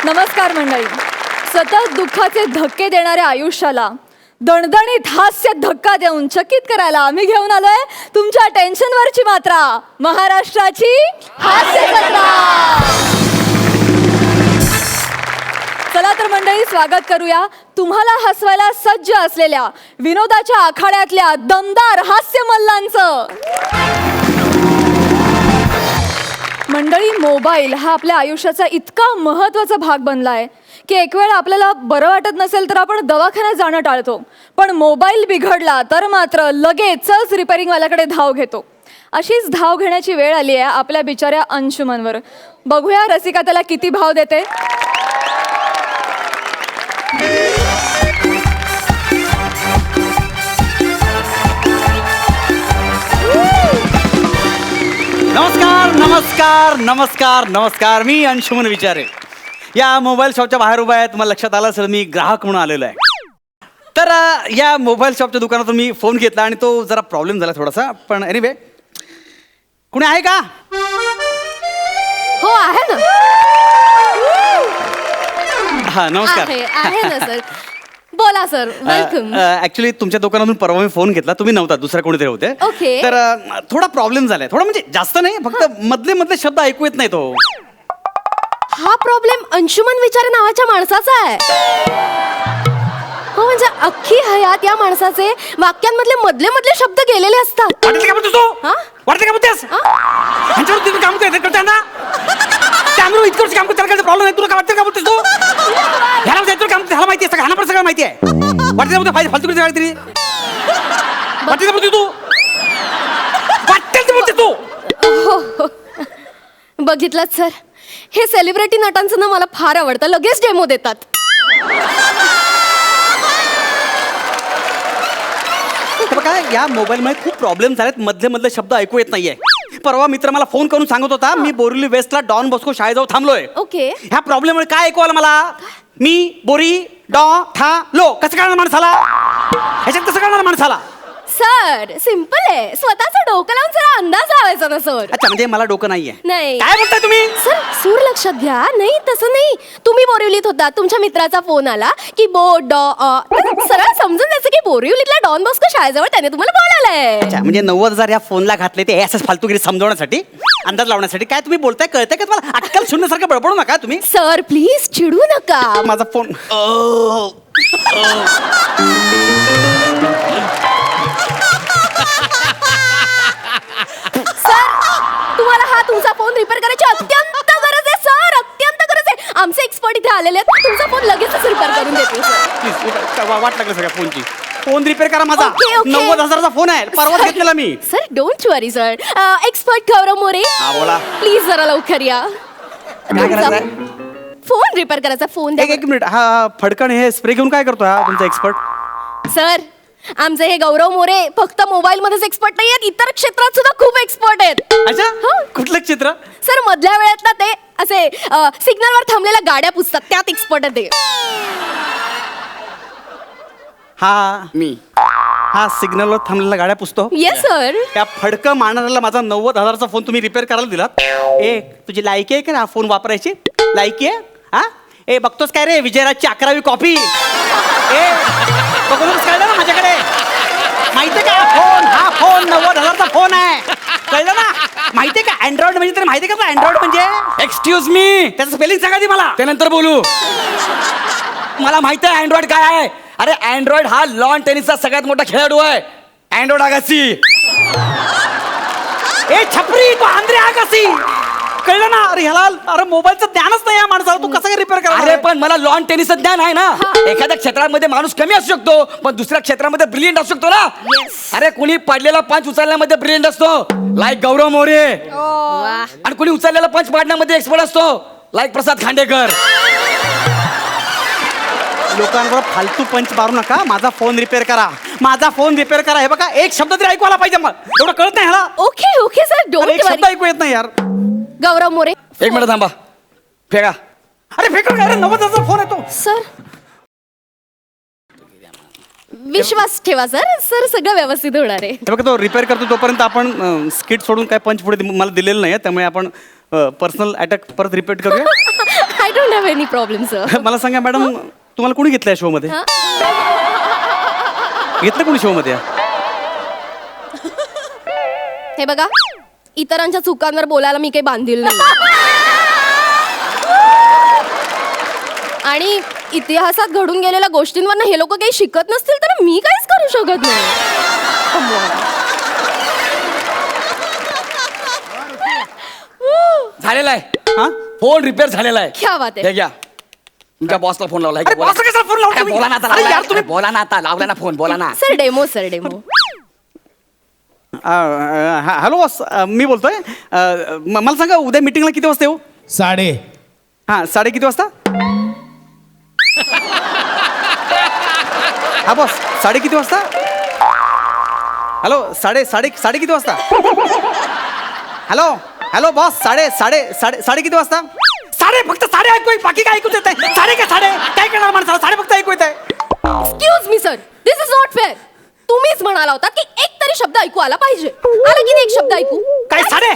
नमस्कार मंडळी. सतत दुःखाचे धक्के देणाऱ्या आयुष्याला दणदणीत हास्य धक्का देऊन चकित करायला आम्ही घेऊन आलोय तुमच्या टेन्शनवरची मात्रा, महाराष्ट्राची हास्य जत्रा. चला तर मंडळी, स्वागत करूया तुम्हाला हसवायला सज्ज असलेल्या विनोदाच्या आखाड्यातल्या दमदार हास्य मल्लांचं. मंडळी, मोबाईल हा आपल्या आयुष्याचा इतका महत्त्वाचा भाग बनलाय की एक वेळ आपल्याला बरं वाटत नसेल तर आपण दवाखान्यात जाणं टाळतो, पण मोबाईल बिघडला तर मात्र लगेचच रिपेअरिंगवाल्याकडे धाव घेतो. अशीच धाव घेण्याची वेळ आली आहे आपल्या बिचाऱ्या अंशुमनवर. बघूया रसिका त्याला किती भाव देते. नमस्कार नमस्कार नमस्कार नमस्कार. मी अंशुमन विचारे या मोबाईल शॉपच्या बाहेर उभा आहे. तुम्हाला लक्षात आलं असेल मी ग्राहक म्हणून आलेलो आहे. तर या मोबाईल शॉपच्या दुकानातून मी फोन घेतला आणि तो जरा प्रॉब्लेम झाला थोडासा, पण एनिवे कुणी आहे का? हो, आहे ना. हा, नमस्कार. आहे ना सर. बोला सर, वेलकम. ऍक्च्युली तुमच्या दुकानातून परवा मी फोन घेतला, तुम्ही नव्हता, दुसरा कोणीतरी होते. ओके. तर थोडा प्रॉब्लेम झालाय, थोडा म्हणजे जास्त नाही, फक्त मधले मधले शब्द ऐकू येत नाही. तो हा प्रॉब्लेम अंशुमन विचारे नावाच्या माणसाचा आहे. हो, म्हणजे अख्खी हयात या माणसाचे वाक्यांमधले मधले मधले शब्द गेलेले असतात. वाटते का बोलतोस तू? हा? वाटते का बोलतेस? ह्यांच्यावर तुम्ही काम करताय ना, त्यामुळे इतकं काम करताना प्रॉब्लेम नाही. तुला काय वाटतं का बोलतेस तू? ह्याला जायचं काम ह्याला माहिती आहे, ह्याला पण सगळं माहिती आहे. वाटते का बोलते फालतू काहीतरी? वाटते का बोलते तू? वाटते ते बोलते तू? बघितलं सर, हे सेलिब्रिटी नटांचं ना मला फार आवडतं. लगेच डेमो देतात. बघा, या मोबाईलमध्ये खूप प्रॉब्लेम झालेत, मधले मधले शब्द ऐकू येत नाहीये. परवा मित्र मला फोन करून सांगत होता मी बोरिवली वेस्टला डॉन बॉस्को शाळेजवळ थांबलोय. ओके. ह्या प्रॉब्लेममुळे काय ऐकू आलं मला? मी बोरी डॉ था लो कसं कळणार माणसाला? ह्याच्यात कसं कळणार माणसाला? सर, सिंपल आहे. स्वतःचं डोकं लावून जरा अंदाज लावायचा ना सर. अच्छा, म्हणजे मला डोकं नाहीये. नाही. काय बोलताय तुम्ही? सर, सूर लक्षात घ्या. नाही, तसं नाही. तुम्ही बोरिवलीत होता, तुमच्या मित्राचा फोन आला की सरळ समजून द्यायचं की बोरिवलीतल्या डॉन बॉस्को शाळेजवळ त्याने तुम्हाला बोलावलंय. अच्छा, म्हणजे 90,000 या फोनला घातले ते असंच फालतूगिरी समजवण्यासाठी, अंदाज लावण्यासाठी. काय तुम्ही बोलताय, कळतंय का तुम्हाला? अक्कल शून्यसारखं बडबडू नका तुम्ही. सर, प्लीज चिडू नका. माझा फोन सर, तुम्हाला हा तुमचा फोन रिपेअर करायची अत्यंत गरज आहे सर, अत्यंत गरज आहे. आमचे एक्सपर्ट इथे आलेले आहेत, तुमचा फोन लगेचच रिपेअर करून देतील सर. प्लीज, वाट लागलं सगळ्या फोनची. फोन रिपेअर करा माझा. Okay, okay. 90,000चा फोन आहे, परवाच घेतलेला मी. Sir, don't worry sir. Expert Gaurav More, हा, बोला. प्लीज जरा लवकर या. काय करायचंय? फोन रिपेअर करायचा. फोन द्या. एक मिनिट. हा फडकण हे स्प्रे घेऊन काय करतो हा तुमचा एक्सपर्ट? सर, आमचे हे गौरव मोरे फक्त मोबाईल मध्येच एक्सपर्ट नाही आहेत, इतर क्षेत्रात सुद्धा खूप एक्सपर्ट आहेत. अच्छा, हो. कुठलं चित्र? सर, मधल्या वेळेत ना ते असे सिग्नलवर थांबलेल्या गाड्या पुसतात, त्यात एक्सपर्ट आहे ते. हा मी हा सिग्नलवर थांबलेल्या गाड्या पुसतो. Yes sir. त्या फडकं मारणाऱ्याला माझा 90,000चा फोन तुम्ही रिपेअर करायला दिलात. तुझी लायकी आहे का हा फोन वापरायची? लायकी आहे? हा, बघतोस काय रे विजयराजची 11वी कॉपी? बघूनच कळलं ना माझ्याकडे. माहितीये का हा फोन 90,000चा फोन आहे, कळलं ना? माहितीये का अँड्रॉइड म्हणजे? तर माहितीये का अँड्रॉइड म्हणजे? एक्सक्यूज मी, त्याचं स्पेलिंग सांगा ती मला. त्यानंतर बोलू. मला माहिती आहे अँड्रॉइड काय आहे. अरे अँड्रॉइड हा लॉन टेनिसचा सगळ्यात मोठा खेळाडू आहे. अँड्रॉइड आगासी. छपरी तू आंध्रे आगासी, कळलं ना? अरे ह्याला अरे मोबाईलचं ज्ञानच नाही या माणसाला. तू कसं रिपेअर करा? अरे पण मला लॉन टेनिसचं ज्ञान आहे ना. एखाद्या क्षेत्रामध्ये माणूस कमी असू शकतो पण दुसऱ्या क्षेत्रामध्ये ब्रिलियंट असू शकतो ना. अरे कोणी पडलेला पंच उचलण्यामध्ये ब्रिलियंट असतो, लाईक गौरव मोरे. आणि कोणी उचललेला पंच पाडण्यामध्ये एक्सपर्ट असतो, लाईक प्रसाद खांडेकर. लोकांवर फालतू पंच मारू नका. माझा फोन रिपेअर करा, माझा फोन रिपेअर करा. हे बघा, एक शब्द तरी ऐकू आला पाहिजे. मग एवढं कळत नाही ह्याला. ओके ओके सर, अरे, डोंट एक शब्द वरी. ऐकू येत नाही यार. गौरव मोरे, एक मिनिट थांबा, फेका. अरे फेकून काय रे, 90,000चा फोन येतो. सर, विश्वास ठेवा सर, सर सगळं व्यवस्थित होणार आहे. हे बघा, तो रिपेअर करतो तोपर्यंत आपण स्किट सोडून काय पंच पुढे मला दिलेलं नाही, त्यामुळे आपण पर्सनल अटॅक परत रिपीट करूया. I don't have any problem sir. मला सांगा मॅडम, तुम्हाला कोणी घेतलंय शो मध्ये? घेतलं कोणी शो मध्ये? हे बघा, इतरांच्या चुकांवर बोलायला मी काही बांधील नाही. आणि इतिहासात घडून गेलेल्या गोष्टींवर हे लोक काही शिकत नसतील तर मी काहीच करू शकत नाही. झालेला आहे. हा? फोन रिपेअर झालेला आहे. क्या बात आहे. हे घ्या, तुमच्या बॉसला फोन लावला. अरे boss ला कशाला phone लावला तुम्ही? बोला ना आता, अरे यार लावला. तुम्ही- बोला ना आता, लावला ना फोन, बोला ना. Sir demo. हॅलो बॉस, मी बोलतोय. मला सांगा उद्या मीटिंगला किती वाजता येऊ? 3:30. हा, साडे किती वाजता? हा बॉस, साडे किती वाजता? हॅलो, साडे किती वाजता? हॅलो बॉस, साडे किती वाजता? साडे, फक्त साडे ऐकू, बाकी काय ऐकू येत आहे? साडे काय करणार माणसाला? साडे फक्त ऐकू येत आहे. Excuse me sir, this is not fair. तुम्हीच म्हणाला होता की एक तरी शब्द ऐकू आला पाहिजे. आला की नाही एक शब्द ऐकू? काय साडे?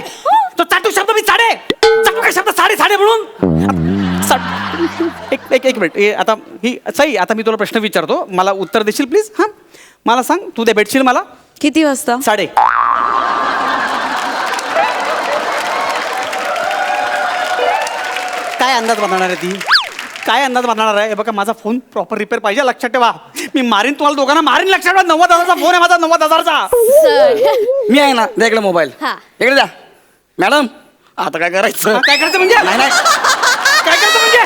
तो चाटू शब्द मी साडे चाटू काय शब्द साडे म्हणून? एक मिनिट. आता ही सई, आता मी तुला प्रश्न विचारतो, मला उत्तर देशील प्लीज? हा, मला सांग, तू उद्या भेटशील मला किती वाजता? 3:30. काय अंदाज बांधणार आहे ती? काय अंदाज बांधणार आहे? हे बघा, माझा फोन प्रॉपर रिपेअर पाहिजे, लक्षात ठेवा. मी मारीन तुम्हाला दोघांना, मारीन, लक्षात ठेवा. 90,000चा फोन आहे माझा, 90,000चा. सर मी आहे ना, द्या इकडे मोबाईल. हा. इकडे द्या. मॅडम, आता काय करायचं? काय करायचं म्हणजे? नाही काय करायचं म्हणजे?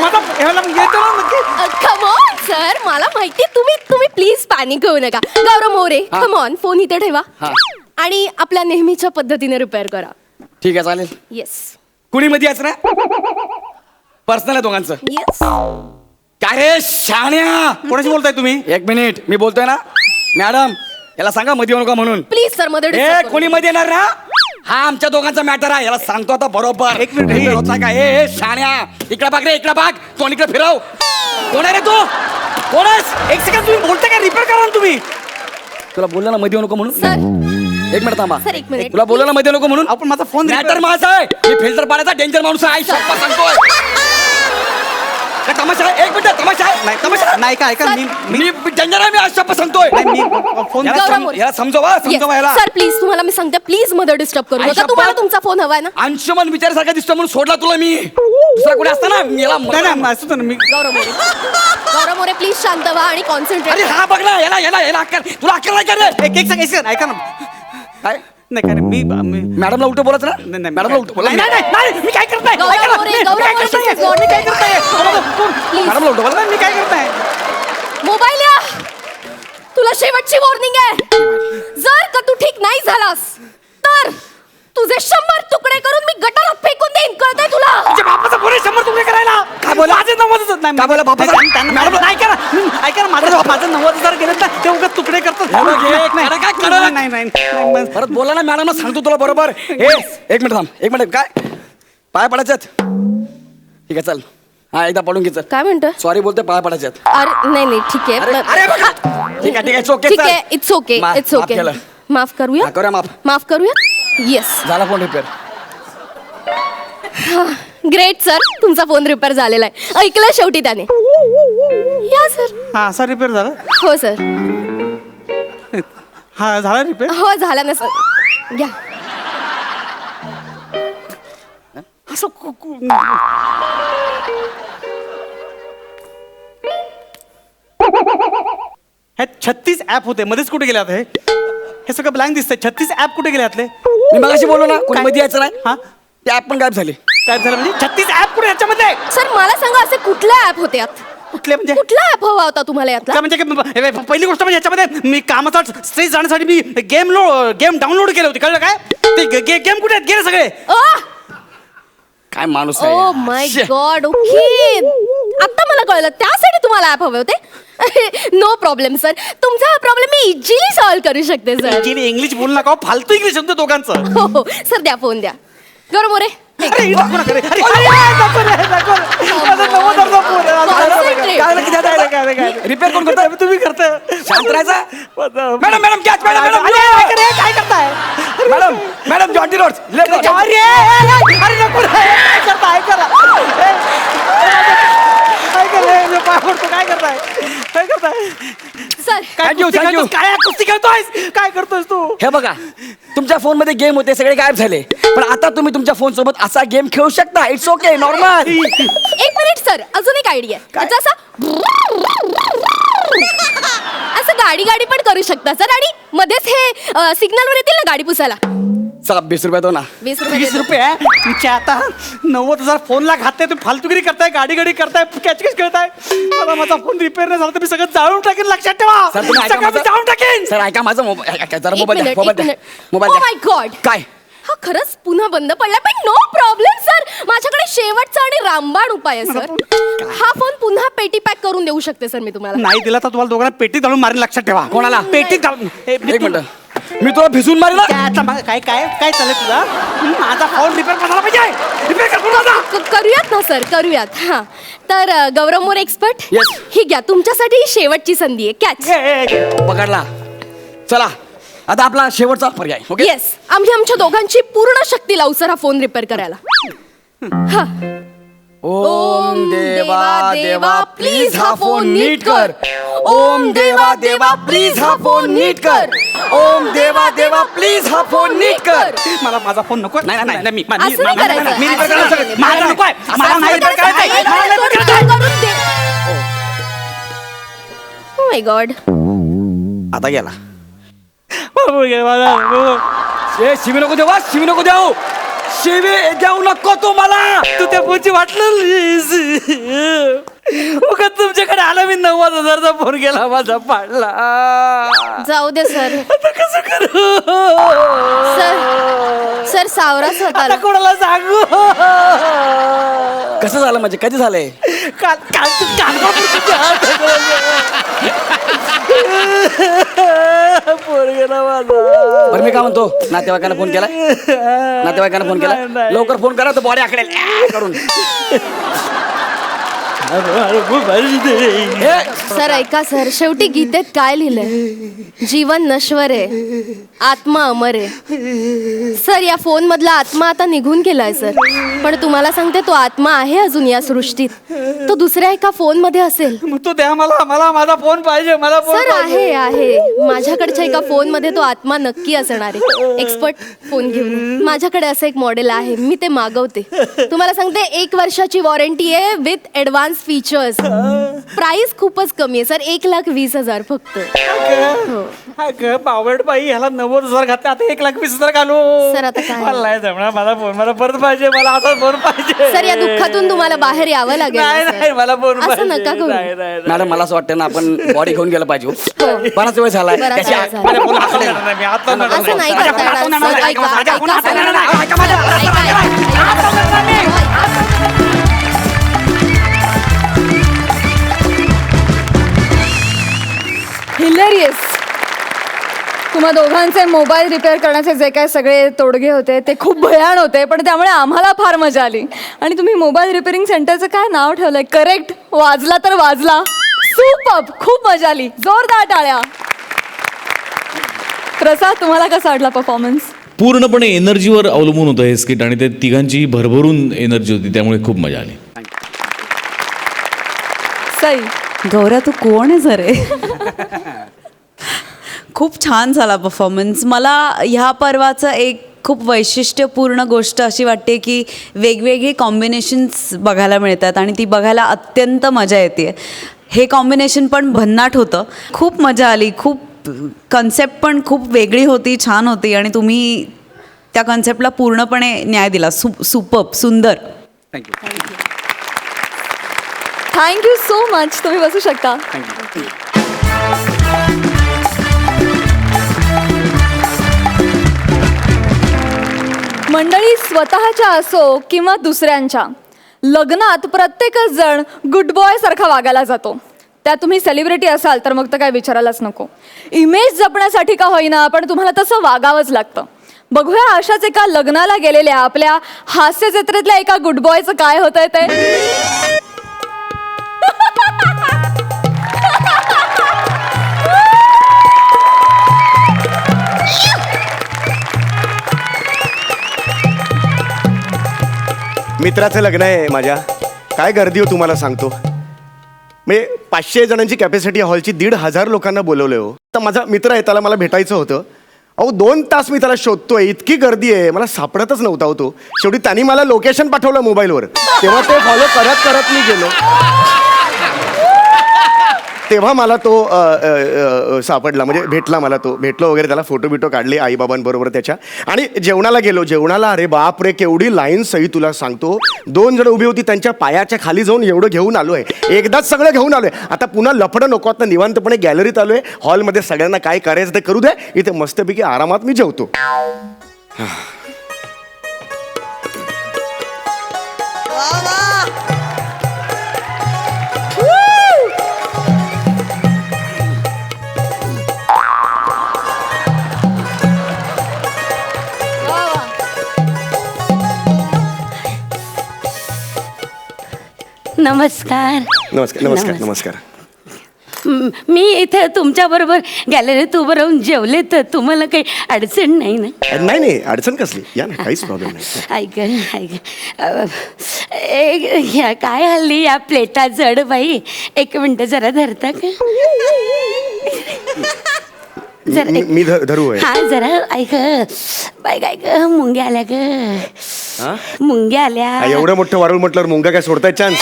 माझा ह्याला येतो ना नक्की. कम ऑन सर, मला माहिती तुम्ही प्लीज पॅनिक होऊ नका. गौरव मोरे, हा. कम ऑन, फोन इथे ठेवा हा. आणि आपल्या नेहमीच्या पद्धतीने रिपेअर करा. ठीक आहे, चालेल. येस कुणी मध्ये यायचं ना? पर्सनल आहे दोघांचं. येस. काय रे शाण्या? कोणाशी बोलताय तुम्ही? एक मिनिट, मी बोलतोय ना. मॅडम, याला सांगा मध्ये येऊ नका म्हणून. प्लीज सर, मध्ये ए, disturb करू कोणी नका. मध्ये येणार ना? हा आमच्या दोघांचा मॅटर आहे, याला सांगतो आता बरोबर. एक मिनिट, रिपेअर होत नाही का? ए शाण्या, इकडे बघ रे, इकडे बघ. तोंड इकडे फिरव. कोण आहे रे तू? कोण आहेस? एक सेकंड, तुम्ही बोलताय काय? रिपेअर करा ना तुम्ही. तुला बोलला ना मध्ये येऊ नको म्हणून. सर एक मिनिट थांबा. सर, एक मिनिट. तुला बोलला ना मध्ये येऊ नको म्हणून. आपण माझा फोन मॅटर माझा आहे. मी फिल्टर पाण्याचा डेंजर माणूस आहे. शप्पा सांगतोय. काय तमाशा आहे? एक मिनिट, तमाशा आहे? नाही तमाशा नाही का? ऐका, मी डेंजर आहे. मी आज शप्पा सांगतोय. मी फोन याला गौरव मोरे. याला समजवा याला. सर प्लीज, तुम्हाला मी सांगते, प्लीज मध्ये डिस्टर्ब करू आई नका. शपथ. तुम्हाला तुमचा फोन हवाय ना? अंशुमन विचारासारखा दिसतो म्हणून सोडला तुला मी. दुसरा कोणी असता ना याला नाही असं तर मी. गौरव मोरे प्लीज शांत व्हा आणि अरे कॉन्सन्ट्रेट. हा बघ ना, याला अक्कल. तुला अक्कल नाही का रे? एक सेकंड ऐका ना. काय नाही काय रे, मी मॅडमला उलट बोलायचं नाही, ना? नाही, मॅडमला उलट बोला. नाही, मी काय करत नाही. गौरव ऐका ना, मोरे, मी गौरव काय मोरे, करत नाही. please, मी काय करत नाही. Please. मॅडमला उलट बोला. मी काय करत नाही. मोबाईल या. तुला शेवटची वॉर्निंग आहे. जर का तू ठीक नाही झालास तर तुझे 100 तुकडे करून मी गटारात फेकून देईन, कळतंय तुला? तुझ्या बापाचा फोन आहे 100 तुकडे करायला. काय बोला? माझे 90,000 नाही. काय बोला बापाचा? मॅडम ऐका ना, ऐका ना, माझं 90,000 गेलेत ना, ते उगाच तुकडे करतात. हे बघ, हे नाही, कडक आहे, कडक. नाही. परत बोला ना, मॅडमला सांगतो तुला बरोबर. हे एक मिनिट थांब, एक मिनिट. काय पाय पडायच्यात? ठीक आहे, चल. हा, एकदा पडून घे. चल, काय म्हणतोय? सॉरी बोलते, पाय पडायच्यात. अरे नाही ठीक अरे आहे. अरे बघा. ठीक आहे, ओके. ठीक आहे, इट्स ओके, इट्स माफ ओके. केलं. माफ करूया. हा, करूया माफ. माफ करूया. येस, झाला फोन रिपेअर. ग्रेट सर, तुमचा फोन रिपेअर झालेला आहे. ऐकलं शेवटी त्याने. या सर. हा, असा रिपेअर झाला. हो सर. हा, झाला रिपेअर. हो झाला ना सर. घ्या. असं हे 36 ऍप होते, मध्येच कुठे गेले आता हे सगळं ब्लँक दिसतंय. 36 ऍप कुठे गेले आतले? मी मगाशी बोललो ना, कोणी काय? मध्ये यायचं नाही. हा, ते ऍप पण गायब झाले. काय झालं म्हणजे? 36 ऍप कुठे याच्यामध्ये? सर मला सांगा, असे कुठला ऍप होते यात? कुठले म्हणजे? कुठला ऍप हवा होता तुम्हाला यातला? काय म्हणजे हे पहिली गोष्ट म्हणजे याच्यामध्ये मी कामाचा स्ट्रेस जाण्यासाठी मी गेम डाउनलोड केले होते, कळलं काय? ते गेम कुठे आहेत? गेले सगळे. काय माणूस आहे ओ यार. माय शे. गॉड. ओके, आता मला कळलं, त्यासाठी तुम्हाला ऍप हवे होते. नो प्रॉब्लेम सर, तुमचा हा प्रॉब्लेम मी इझिली सॉल्व्ह करू शकते सर. इंग्लिश बोलू नका, फालतू इंग्लिश शब्द दोघांचं. हो हो सर, द्या फोन द्या. गौरव मोरे. अरे, ही नको नका रे. अरे, नको रे, नको रे. माझा 90,000चा फोन आहे. काय रिपेअर कोण करताय? तुम्ही करताय. शांत राहायचा. Madam madam catch. मॅडम अरे, मॅडम काय करताय? Madam Jonty Rhodes. अरे नको रे. काय करताय? करा पाय पडतो. काय करताय काय करताय सर काय Thank you, कुस्ती thank you. खेळतोस? काय कुस्ती खेळतोयस काय करतोस तू हे बघा तुमच्या फोन मध्ये गेम होते सगळे गायब झाले पण आता तुम्ही तुमच्या फोन सोबत असा गेम खेळू शकता इट्स ओके नॉर्मल. एक मिनिट सर अजून एक आयडिया त्याचा असं गाडी गाडी पण करू शकता सर आणि मध्येच हे सिग्नल वर येतील ना गाडी पुसायला. चला 20 रुपये दो ना. 20 रुपये 20 देतो. रुपये तुमच्या आता 90,000 फोनला घातताय तुम्ही फालतुगिरी करताय गाडी गाडी करताय कॅच कॅच खेळताय मला माझा फोन रिपेअर नाही झाला तर मी सगळं जाळून टाकेन लक्षात ठेवा सर तुम्ही ऐका सगळं मी जाळून टाकेन. सर ऐका माझा मोबाईल जरा एक मोबाईल द्या मिनिट, मोबाईल एक द्या मिनिट. मोबाईल Oh द्या. my God. काय हा खरंच पुन्हा बंद पडला पण नो प्रॉब्लेम सर माझ्याकडे शेवटचा आणि रामबाण उपाय आहे सर हा फोन पुन्हा पेटी पॅक करून देऊ शकते सर मी तुम्हाला. नाही दिला तर तुम्हाला दोघांना पेटीत घालून मारेन लक्षात ठेवा कोणाला? पेटीत घालून एक मिनिट मी तुला भिजून मारला. काय काय काय चाललंय तुझा माझा फोन रिपेअर करायला पाहिजे रिपेअर कर माझा. करूयात ना सर करूयात हा तर गौरव मोरे एक्सपर्ट Yes. ही घ्या तुमच्यासाठी ही शेवटची संधी आहे कॅच. पकडला चला आता आपला शेवटचा पर्याय ओके येस आम्ही आमच्या दोघांची पूर्ण शक्ती लावू सर हा फोन रिपेअर करायला. हा ओम देवा देवा प्लीज हा फोन नीट कर. ओम देवा देवा प्लीज हा फोन नीट कर. ओम देवा देवा प्लीज हा फोन नीट कर. मला माझा फोन नको नाही नाही नाही, मी असं नाही करायचं. मी repair असं करायचं. नाही. माझा नको आहे. मला नाही repair करायचंय. मला नाही repair करायचंय. Oh my God. आता गेला बाबू गे, मला- ए शिवी नको देवा शिवी नको देऊ शिवी देऊ नको तू मला. तू त्या फोनची वाटलं उगाच तुमच्याकडे आला मी 90,000चा फोन गेला माझा पाडला जाऊ दे सर आता कसं करू सर सावराच होता आता कोणाला सांगू कसं झालं म्हणजे कधी झालंय. काल काल तू फोन गेला माझा बरं मी काय म्हणतो नातेवाईकांना फोन केला नातेवाईकांना फोन केला नाही. लवकर फोन करा तर बॉडी आकडेल करून. ए, सर ऐका सर शेवटी गीतेत काय लिहिलंय जीवन नश्वर आहे आत्मा अमर आहे. सर या फोन मधला आत्मा आता निघून गेलाय सर पण तुम्हाला सांगते तो आत्मा आहे अजून या सृष्टीत तो दुसऱ्या एका फोन मध्ये असेल. मग तू द्या मला मला माझा फोन पाहिजे मला फोन सर आहे माझ्याकडच्या एका फोन मध्ये तो आत्मा नक्की असणार आहे. एक्सपर्ट फोन घेऊन माझ्याकडे असं एक मॉडेल आहे मी ते मागवते तुम्हाला सांगते 1 वर्षाची वॉरंटी आहे विथ ऍडव्हान्स फीचर्स प्राइस खूपच कमी आहे सर 1,20,000 फक्त. पावड बाई ह्याला 90,000 घातले आता 1,20,000 घालू सर, आता काय? मला नाही जमणार मला फोन मला परत पाहिजे मला असा फोन पाहिजे सर या दुःखातून तुम्हाला बाहेर यावं लागेल नाही ना, सर. नाही मला फोन असं पाहिजे नका करू. नाही, नाही, नाही. मॅडम मला असं वाटतं ना आपण बॉडी घेऊन गेलं पाहिजे बराच वेळ झालाय बराच त्याची वेळ झाला. माझ्या फोन हातात येणार नाही, मी हातात येणार नाही. असं नाही माझ्या करता फोन येणार. हातात सर, येणार नाही. ऐका, माझ्या फोन ऐका, हातात सर. येणार नाही. ऐका माझ्या हातात येणार नाही. हातात येणार नाही. हिलेरियस तुम्हा दोघांचे मोबाईल रिपेअर करण्याचे जे काय सगळे तोडगे होते ते खूप भयान होते पण त्यामुळे आम्हाला फार मजा आली. आणि तुम्ही मोबाईल रिपेअरिंग सेंटरचं काय नाव ठेवलंय करेक्ट वाजला तर वाजला सुपर्ब खूप मजा आली जोरदार टाळ्या. प्रसाद तुम्हाला कसा वाटला परफॉर्मन्स. पूर्णपणे एनर्जीवर अवलंबून होतं हे स्किट आणि ते तिघांची भरभरून एनर्जी होती त्यामुळे खूप मजा आली. सई गौऱ्या तू कोण आहे सर खूप छान झाला परफॉर्मन्स. मला ह्या पर्वाचं एक खूप वैशिष्ट्यपूर्ण गोष्ट अशी वाटते की वेगवेगळी कॉम्बिनेशन्स बघायला मिळतात आणि ती बघायला अत्यंत मजा येते. हे कॉम्बिनेशन पण भन्नाट होतं खूप मजा आली. खूप कन्सेप्ट पण खूप वेगळी होती छान होती आणि तुम्ही त्या कन्सेप्टला पूर्णपणे न्याय दिला. सुपर्ब सुंदर. थँक्यू सो मच तुम्ही बसू शकता. मंडळी स्वतःच्या असो किंवा दुसऱ्यांच्या लग्नात प्रत्येकच जण गुड बॉय सारखा वागायला जातो. त्यात तुम्ही सेलिब्रिटी असाल तर मग तर काय विचारायलाच नको. इमेज जपण्यासाठी का होईना पण तुम्हाला तसं वागावंच लागतं. बघूया अशाच एका लग्नाला गेलेल्या आपल्या हास्य जत्रेतल्या एका गुड बॉयचं काय होतंय ते. मित्राचं लग्न आहे माझ्या. काय गर्दी हो तुम्हाला सांगतो. म्हणजे 500 जणांची कॅपॅसिटी हॉलची 1,500 लोकांना बोलवलं हो. तर माझा मित्र आहे, त्याला मला भेटायचं होतं. अहो 2 तास मी त्याला शोधतोय, इतकी गर्दी आहे, मला सापडतच नव्हता हो तो. शेवटी त्यांनी मला लोकेशन पाठवलं मोबाईलवर, तेव्हा ते फॉलो करत करत मी गेलो. तेव्हा मला तो सापडला, म्हणजे भेटला मला तो. भेटलो वगैरे, त्याला फोटो बिटो काढले आईबाबांबरोबर त्याच्या. आणि जेवणाला गेलो. जेवणाला अरे बाप रे, केवढी लाईन सही तुला सांगतो. 2 जण उभी होती, त्यांच्या पायाच्या खाली जाऊन एवढं घेऊन आलोय. एकदाच सगळं घेऊन आलोय. आता पुन्हा लफडं नको. आता निवांतपणे गॅलरीत आलोय. हॉलमध्ये सगळ्यांना काय करायचं ते करू दे. इथे मस्तपैकी आरामात मी जेवतो. नमस्कार. नमस्कार नमस्कार नमस्कार. मी इथे तुमच्या बरोबर गॅलरीत उभं राहून जेवले, तर तुम्हाला काही अडचण नाही ना? नाही नाही, अडचण कसली, या ना, काहीच प्रॉब्लेम नाही. ह्या काय हल्ली या प्लेटा जड बाई. 1 मिनिट जरा धरता का? जरा मी धरू आहे. हा जरा ऐक बाई, काय ग मुंग्या आल्या ग, मुंग्या आल्या. एवढं मोठं वारुळ म्हटल्यावर मुंगा काय सोडताय चान्स?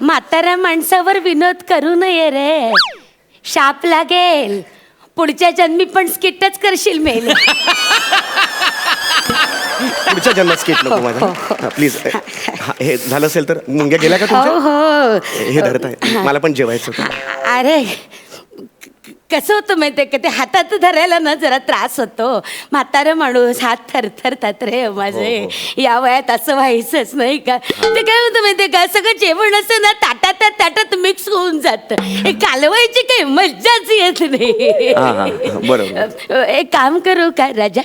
म्हाताऱ्या माणसावर विनोद करू नये रे, शाप लागेल. पुढच्या जन्मी पण स्किटच करशील मेल. पुढच्या जन्मात स्किट नको माझा, प्लीज. हे झालं असेल तर मुंग्या गेल्या का हो तुमच्या? हो. हे धरत आहे, मला पण जेवायचं होतं. अरे कसं होतं माहितीये का, ते हातात धरायला ना जरा त्रास होतो. म्हातारा माणूस, हात थरथरतात रे माझे. या वयात असं व्हायचंच नाही का. ते काय होतं माहितीये का, सगळं जेवण असं ना ताटात मिक्स होऊन जातं. हे कालवायची काही मज्जाच येत नाही. बरोबर. एक काम करू का राजा,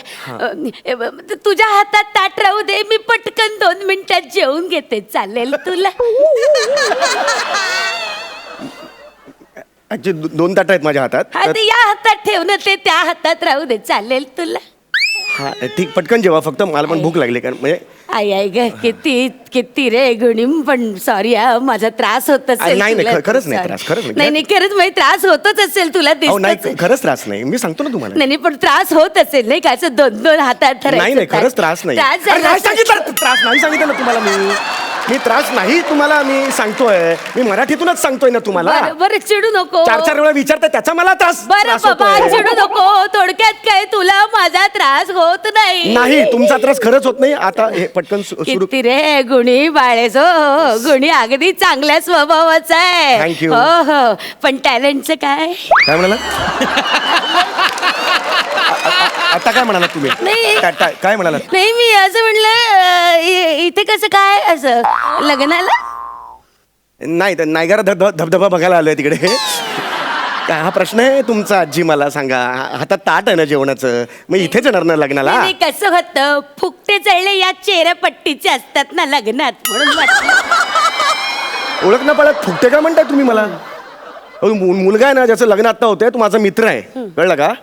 तुझ्या हातात ताट राहू दे, मी पटकन 2 मिनिटात जेवून घेते, चालेल तुला? ऍक्च्युली 2 ताटं आहेत माझ्या हातात. हा, ते या हातात ठेवणं, ते त्या हातात राहू दे, चालेल तुला? हा ठीक, पटकन जेवा, फक्त मला पण भूक लागली. कारण म्हणजे आई ग, किती रे गुणी. पण सॉरी हा, माझा त्रास होत असेल. नाही, तुला. खरंच नाही त्रास, खरंच नाही. नाही खरंच माझा त्रास होतच असेल, तुला अहो नाही, दिसतच. खरंच त्रास नाही, मी सांगतो ना तुम्हाला. नाही पण त्रास होत असेल नाही का, असं 2 हातात धरायचं. नाही खरंच त्रास नाही. त्रास अरे, झाला नाही असेल. सांगितलं, त्रास नाही सांगितलं ना तुम्हाला मी त्रास नाही तुम्हाला मी सांगतोय. मी मराठीतूनच सांगतोय ना तुम्हाला. बरं चिडू नको. 4 वेळा विचारताय, त्याचा मला त्रास बरं बाबा होतोय. चिडू नको. थोडक्यात काय, तुला माझा त्रास होत नाही. नाही, तुमचा त्रास खरंच होत नाही. आता हे पटकन सुरू. किती रे गुणी बाळेसो. गुणी अगदी चांगल्या स्वभावाचा आहे. Thank you. हो हो, पण टॅलेंटचं काय? काय म्हणाला? आता काय म्हणाला तुम्ही? नाही. काय म्हणाला? नाही मी असं म्हणलं, इथे कसं काय असं लग्नाला? नाही, तर नायगारा धबधबा बघायला आलोय तिकडे. काय हा प्रश्न आहे तुमचा आजी? मला सांगा, हातात ताट आहे ना जेवणाचं, मग इथेच येणार ना लग्नाला? नाही, कसं होतं, फुकटे चढले या चेहऱ्यापट्टीचे असतात ना लग्नात, म्हणून वाटलं. ओळख ना पडत फुकटे का म्हणताय तुम्ही मला? अहो, मुलगा आहे ना ज्याचं लग्न आता होतंय, तो माझा मित्र आहे, कळलं का?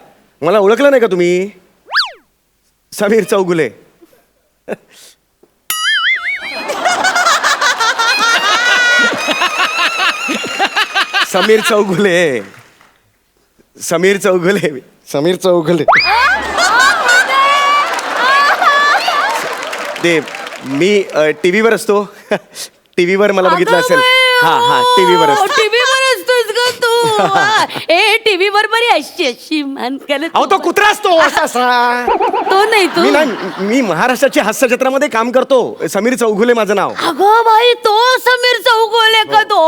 मला ओळखलं नाही का तुम्ही? समीर चौगुले. समीर चौगुले. ते मी टीव्हीवर असतो. टीव्हीवर मला बघितलं असेल. हा टीव्हीवर असतो. टीव्हीवर असतोस ग तू? ए टीव्हीवर बरी अशी मान करत. अहो, तो कुत्रा असतो असा. तो नाही तू? मी महाराष्ट्राची हास्य जत्रामध्ये काम करतो. समीर चौगुले माझं नाव. अगं बाई, तो समीर चौगुले का? तो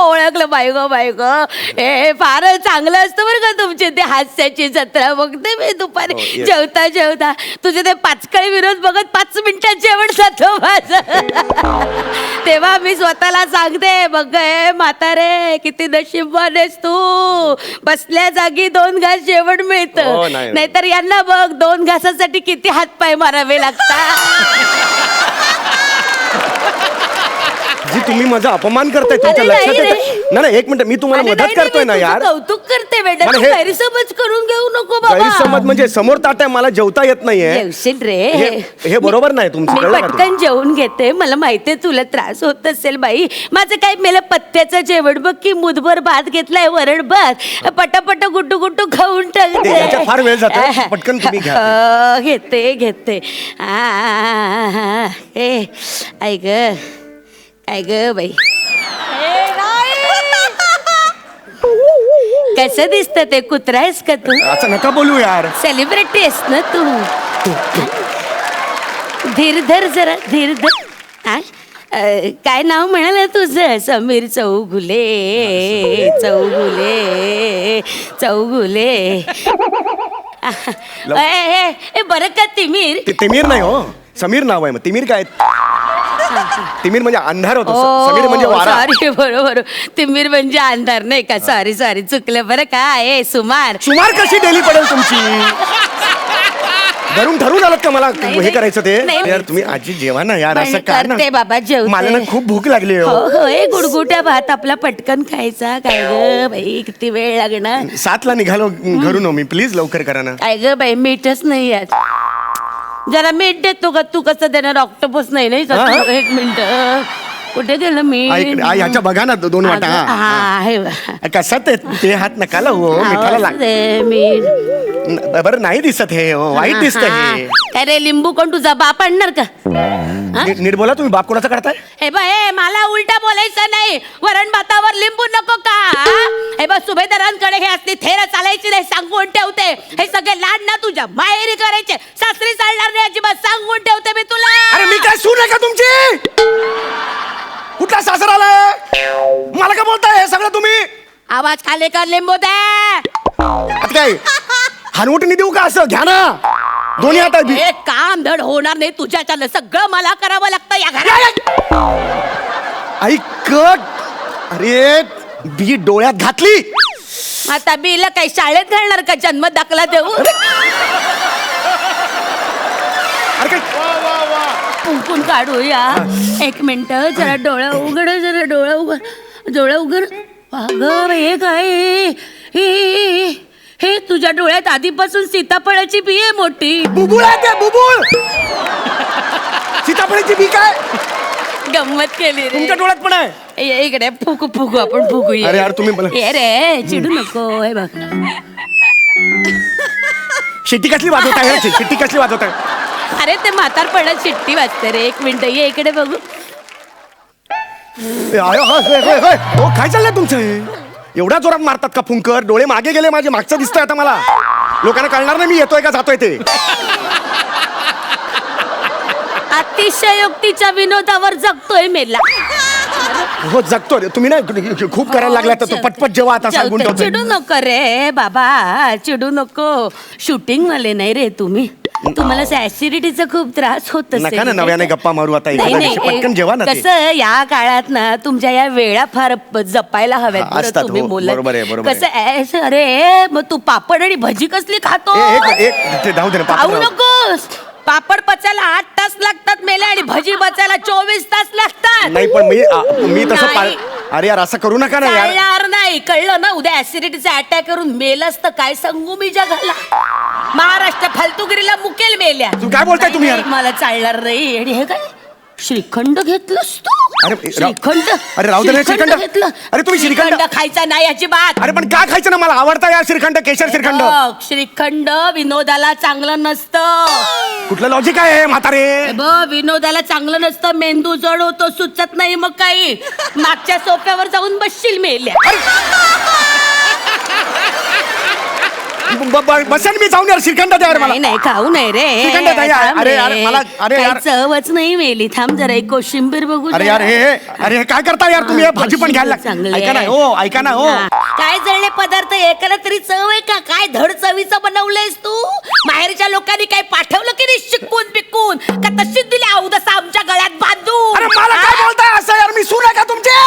ओळखलं बाई ग. ए फार चांगलं असतं बरं का तुमचे ते हास्याची जत्रा. बघते मी दुपारी जेवता तुझे ते पाचकळी विरोध बघत 5 मिनिटात जेवण जातो माझं. तेव्हा मी स्वतःला सांगते, बघ म्हातारे किती नशीबवान आहेस तू. बसल्या जागी 2 घास जेवण मिळतं. नाहीतर यांना बघ 2 घासासाठी किती हातपाय मारावे लागतात. आजी तुम्ही माझा अपमान करताय तुमच्या अरे लक्षात नाही येत रे. नाही एक मिनिट मी तुम्हाला अरे मदत नाही, करतोय ना मी तुझं यार कौतुक करते बेटा मला तू हे- गैरसमज करून घेऊ नको बाबा गैरसमज म्हणजे समोर ताट आहे मला जेवता येत नाहीये जेवशील रे हे बरोबर नाही तुमचं, मी कळलं का पटकन जेवून घेते मला माहितीये तुला त्रास होत असेल बाई माझं काय मेलं पत्त्याचं जेवण बघ की मुठभर भात घेतलाय वरण भात पटापट गुट्टू गुट्टू खाऊन टाकते याच्यात फार वेळ जातो. पटकन तुम्ही घ्या. घेते ए ऐक काय ग बाई कसं दिसतं ते कुत्रा आहेस का तू असं नका बोलू यार सेलिब्रिटी आहेस ना तू धीर धर जरा धीर धर हा? काय नाव म्हणाल तुझं समीर चौगुले बरं का तिमीर तिमीर नाही हो समीर नाव आहे मग तिमीर काय तिमीर म्हणजे अंधार होतो समीर म्हणजे वारा सॉरी बरोबर तिमीर म्हणजे अंधार नाही का सॉरी चुकलं बरं का सुमार सुमार कशी डेली पडेल तुमची घरून ठरवून आलात का मला हे करायचं ते नाही. यार तुम्ही आजी जेवा ना यार पण असं काय करते बाबा, जेवते. मला ना खूप भूक लागली हो हो हो ए गुडगुट्या भात आपला पटकन खायचा काय ग बाई किती वेळ लागणार 7ला निघालो घरून हो मी प्लीज लवकर करा ना काय ग बाई मीठच नाही यात जरा मीठ देतो का तू कसं देणार ऑक्टोपस नाही का हा, तू? हा. एक मिनिट कुठे गेलं मी ह्याच्या बघा ना 2 वाटा हा आहे कसा ते हात नका लावू हो मिठाला लाग मीठ बरं नाही दिसत हे हो वाईट दिसत हे काय रे लिंबू कोण तुझा बाप आणणार का हा? नीट बोला तुम्ही बाप कोणाचा काढताय हे बा हे मला उलटा बोलायचं नाही वरण भातावर लिंबू नको का हे बा सुभेदारांकडे हे असली थेर चालायची नाही सांगून ठेवते हे सगळे लाड ना तुझ्या माहेरी करायचे सासरी चालणार नाही अजिबात सांगून ठेवते मी तुला अरे मी काय सून आहे का तुमची कुठला सासर आलाय मला का बोलताय हे सगळं तुम्ही आवाज खाली कर लिंबू दे आता काय हनवटणी देऊ का असं घ्या ना दोन्ही हातात बी. हे काम धड होणार नाही तुझ्याच्यानं सगळं मला करावं लागतं या घरात ऐक अरे बी डोळ्यात घातली आता बीला काही शाळेत घालणार का जन्म दाखला देऊ अरे काय कुंकून काढूया एक मिनिट जरा डोळा उघड डोळा उघड अगं हे काय हे तुझ्या डोळ्यात आधीपासून सीताफळाची बी आहे मोठी बुबुळ आहे ते बुबुळ सीताफळाची बी काय गंमत केली रे तुमच्या डोळ्यात पण आहे ये इकडे फुगू आपण फुगूया अरे यार, तुम्ही मला- ये रे चिडू नको हे बघ शिट्टी कसली वाजवताय शिट्टी कसली वाजवताय अरे ते म्हातारपणात शिट्टी वाजते रे एक मिनिट ये इकडे बघू हो काय चाललंय तुमचं हे? एवढ्या जोरात मारतात का फुंकर डोळे मागे गेले माझे मागचं दिसतंय आता मला लोकांना कळणार नाही मी येतोय का जातोय ते अतिशयोक्तीच्या विनोदावर जगतोय मेला हो जगतो रे तुम्ही ना खूप करायला लागला तर तो पटपट जेव्हा आता सांगून जेवते. ठेवतोय. चिडू नको रे बाबा चिडू नको शूटिंग वाले नाही रे तुम्ही तुम्हाला ऍसिडिटीचा खूप त्रास होत असेल. नका ना नव्याने गप्पा मारू आता नाही, एखाद्या नाही, दिवशी पटकन जेवा ना ते. कसं या काळात ना तुमच्या या वेळा फार जपायला हव्यात हा, बरं असतात, तुम्ही हो, बोलत बरोबर आहे, बरोबर कसं अरे मग तू पापड आणि भजी कसली खातो एक ते जाऊ दे ना पापड खाऊ राहू. नकोस पापड पचायला 8 तास लागतात मेले आणि भजी पचायला 24 तास लागतात नाही पण मी तसं नाही. अरे यार असं करू नका ना यार चालणार नाही कळलं ना उद्या ऍसिडिटीचा अटॅक करून मेलच तर काय सांगू मी जगाला महाराष्ट्र फालतुगिरीला मुकेल मेल्या तू काय बोलताय तुम्ही यार? नाही, मला चालणार नाही आणि हे काय श्रीखंड घेतलंस तू अरे, श्रीखंड अरे, राहू दे ना, श्रीखंड. घेतलं अरे, तुम्ही श्रीखंड- खायचा नाही याची बात अरे पण का खायचं ना मला आवडता यार श्रीखंड केशर श्रीखंड बघ, श्रीखंड विनोदाला चांगलं नसतं कुठलं लॉजिक आहे हे म्हातारे विनोदाला चांगलं नसतं मेंदू जड होतो सुचत नाही मग काही मागच्या सोफ्यावर जाऊन बसशील मेल्या बसेन मी जाऊन यार श्रीखंड द्या यार मला नाही नाही खाऊ नाही रे श्रीखंड द्या यार. थांब अरे रे. यार, मला- अरे काही यार. चवच नाही मेली थांब जरा एक कोशिंबीर बघू अरे जरा. यार अरे हे काय करता यार तुम्ही हे भाजी पण घ्यायला चांगलं ऐका ना आहे. हो ऐका ना हो हा. काय जळले पदार्थ एकाला तरी चव आहे का काय धड चवीचं बनवलंयस तू माहेरच्या लोकांनी काय पाठवलं की नाही शिकून बिकून का तशीच दिली औदस आमच्या गळ्यात बांधून अरे मला काय बोलताय असं यार मी सून आहे का तुमचे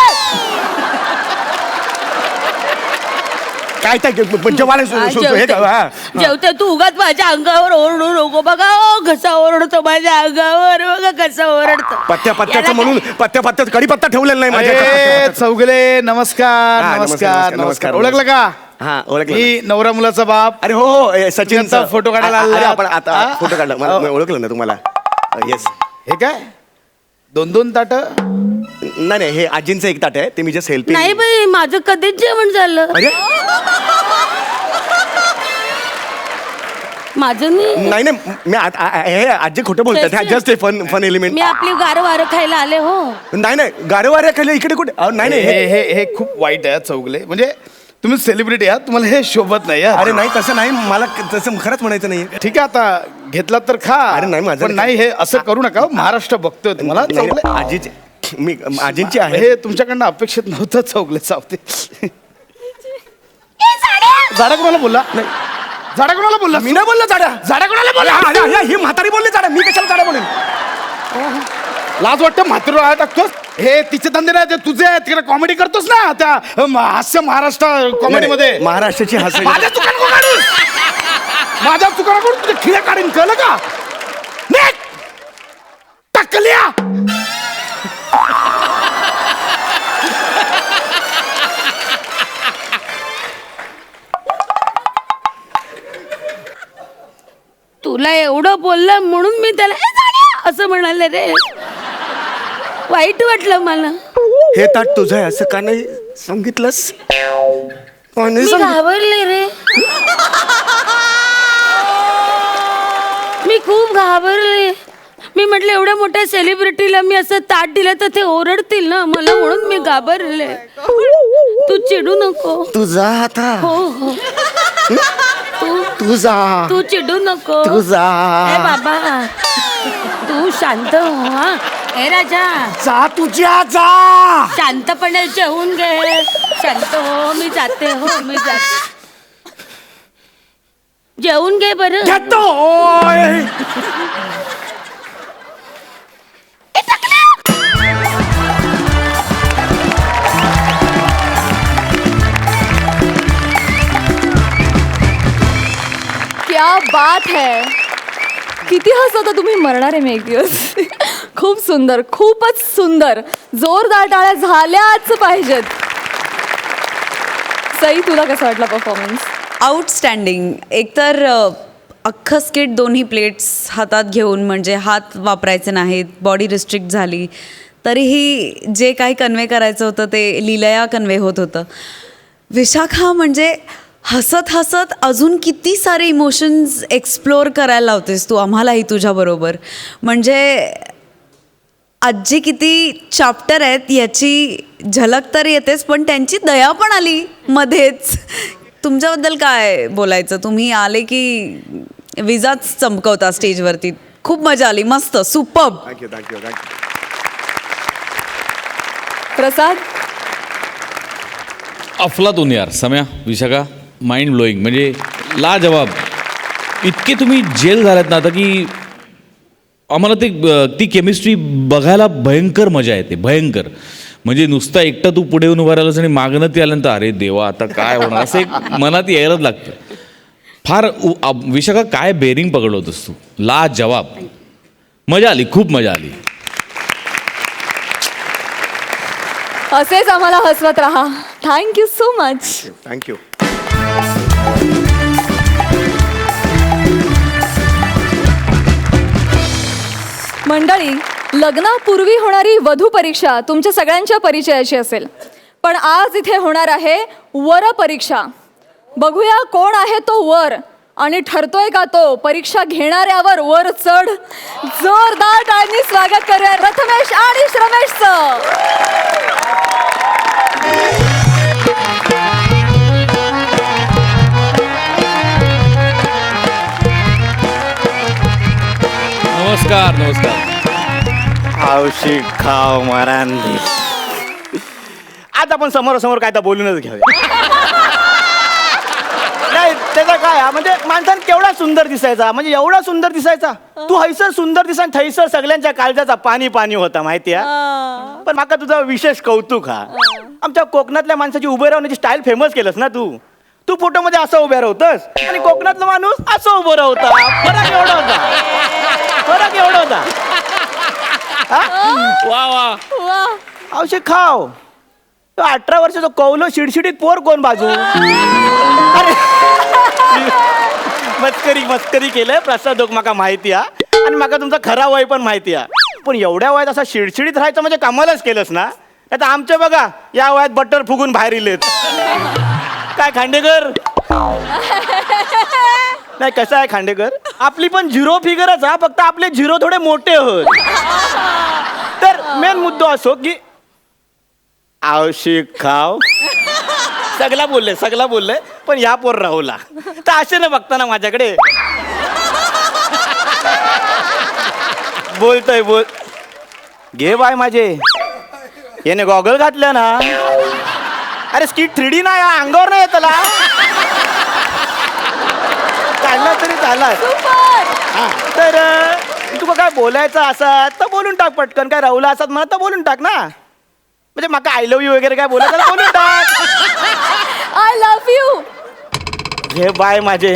काय जेवते तू उगाच माझ्या अंगावर ओरडू नको बघा कसा ओरडतो माझ्या अंगावर बघा कसं ओरडतो पत्त्याचं म्हणून पत्त्यात कडीपत्ता ठेवलेला नाही माझ्या चौगले नमस्कार हा, नमस्कार नमस्कार ओळखलं का हा ओळखलं मी नवरा मुलाचा बाप अरे हो सचिनचा त्यांचा फोटो काढायला आलेला. आपण आता फोटो काढला मला ओळखलं ना तुम्हाला येस हे काय 2-2 ताट नाही हे आजींचं एक ताट आहे ते मी जस्ट हेल्प नाही बाई माझं कधीच जेवण झालं अरे माझं नाही नाही मी हे आजी खोटं बोलतात जस्ट हे फन एलिमेंट मी आपली गार वारं खायला आले हो नाही गारेवारे खाली इकडे कुठे नाही हे हे हे खूप वाईट आहे चौगले म्हणजे तुम्ही सेलिब्रिटी आहात तुम्हाला हे शोभत नाही अरे नाही तसं नाही मला तसं खरंच म्हणायचं नाही ठीक आहे आता घेतला तर खा अरे नाही, माझं पण नाही हे असं करू नका महाराष्ट्र बघतोय तुम्हाला चौगले आजीची मी आजींची आहे हे तुमच्याकडनं अपेक्षित नव्हतं चौगले सावते झाडा कोणाला बोलला नाही झाडा कोणाला बोलला मी नाही बोललो झाडा कोणाला बोलला ही म्हातारी बोलली झाडा मी कशाला झाडा बोलेन लाज वाटतं मातृ टाकतोस हे तिचे धंदे नाही ते तुझे आहेत तिकडे कॉमेडी करतोस ना त्या हास्य महाराष्ट्र कॉमेडी मध्ये महाराष्ट्राची हास्य माझ्या दुकानाकडून काढूस माझ्या दुकानाकडून तुझे खिळे काढीन कळलं का निघ! टकल्या तुला एवढं बोललं म्हणून मी त्याला "ए, झाड्या!" असं म्हणाले रे वाईट वाटलं मला हे ताट तुझं आहे असं का नाही सांगितलंस मी घाबरले रे मी खूप घाबरले मी म्हटलं एवढ्या मोठ्या सेलिब्रिटीला मी असं ताट दिलं तर ते ओरडतील ना मला म्हणून मी घाबरले तू चिडू नको तुझा आता हो हो तुझा तू चिडू नको तुझा ए बाबा तू शांत हो हा ए राजा जा तुझ्या जा शांतपणे जेवून घे शांत हो मी जाते मी जाते जेवून घे बरं घेतोय क्या बात है किती हसवता तुम्ही मरणार आहे मी एक दिवस खूप सुंदर खूपच सुंदर जोरदार टाळ्या झाल्याच पाहिजेत सई तुला कसा वाटला परफॉर्मन्स आउटस्टँडिंग एकतर अख्खं स्किट दोन्ही प्लेट्स हातात घेऊन म्हणजे हात वापरायचे नाहीत बॉडी रिस्ट्रिक्ट झाली तरीही जे काही कन्वे करायचं होतं ते लीलया कन्वे होत होतं विशाखा म्हणजे हसत हसत अजून किती सारे इमोशन्स एक्सप्लोअर करायला लावतेस तू आम्हालाही तुझ्याबरोबर म्हणजे आजी किती चॅप्टर आहेत याची झलक तर येतेच पण त्यांची दया पण आली मध्येच तुमच्याबद्दल काय बोलायचं तुम्ही आले की विजाच चमकवता स्टेजवरती खूप मजा आली मस्त सुपर्ब थँक्यू प्रसाद अफलातून यार सम्या विशाखा माइंड ब्लोईंग म्हणजे लाजवाब इतके तुम्ही जेल झालात ना आता की आम्हाला ती केमिस्ट्री बघायला भयंकर मजा येते भयंकर म्हणजे नुसता एकटा तू पुढे येऊन उभा राहिलास आणि मागणं ती आल्यानंतर अरे देवा आता काय होणार असं एक मनात यायलाच लागतं फार विशाखा काय बेरिंग पकडलं होतंस तू लाजवाब मजा आली खूप मजा आली असेच आम्हाला हसवत राहा थँक्यू सो मच थँक्यू मंडळी लग्नापूर्वी होणारी वधू परीक्षा तुमच्या सगळ्यांच्या परिचयाची असेल पण आज इथे होणार आहे वर परीक्षा बघूया कोण आहे तो वर आणि ठरतोय का तो परीक्षा घेणाऱ्यावर वर चढ जोरदार टाळ्यांनी स्वागत करूया प्रथमेश आणि श्रमेशचं नमस्कार नमस्कार हौशी खाव मरांदी आता आपण समोरासमोर काय तर बोलूनच घ्यावे नाही त्याचा काय म्हणजे माणसानं केवढा सुंदर दिसायचा म्हणजे एवढा सुंदर दिसायचा तू हैसर सुंदर दिसा थैसर सगळ्यांच्या काळजाचा पाणी पाणी होता माहितीये पण माका तुझा विशेष कौतुक हा आमच्या कोकणातल्या माणसाची उभे राहण्याची स्टाईल फेमस केलंस ना तू तू फोटोमध्ये असं उभ्या राहतस आणि कोकणातला माणूस असं उभं राहता. फरक एवढा होता, फरक एवढा होता. वा वा. औषध खाव. तो 18 वर्षाचा कौलो शिडशिडीत पोर कोण बाजू. अरे मस्करी केलंय प्रसाद दोक माका माहिती आहे आणि माका तुमचा खरा वय पण माहिती आहे. पण एवढ्या वयात असा शिडशिडीत राहायचं म्हणजे कामालाच केलंस ना. आता आमचे बघा या वयात बटर फुगून बाहेर इलेत. काय खांडेकर. नाही कसं आहे खांडेकर, आपली पण झिरो फिगरच हा, फक्त आपले झिरो थोडे मोठे होत. तर मेन मुद्दा असो की औषध खाव. सगळा बोलले पण या पोर राहुला तर असे ना बघताना माझ्याकडे बोलतोय बोल. घे बाय माझे याने गॉगल घातल्या ना. अरे स्किट 3D ना या अंगावर नाही येतला. काढला तरी झाला. तर तुका काय बोलायचं असत तर बोलून टाक पटकन. काय राहुला असत म्हणत तर बोलून टाक ना. म्हणजे माका आय लव्ह यू वगैरे काय बोलायचं तर बोलून टाक. I love you. हे बाय माझे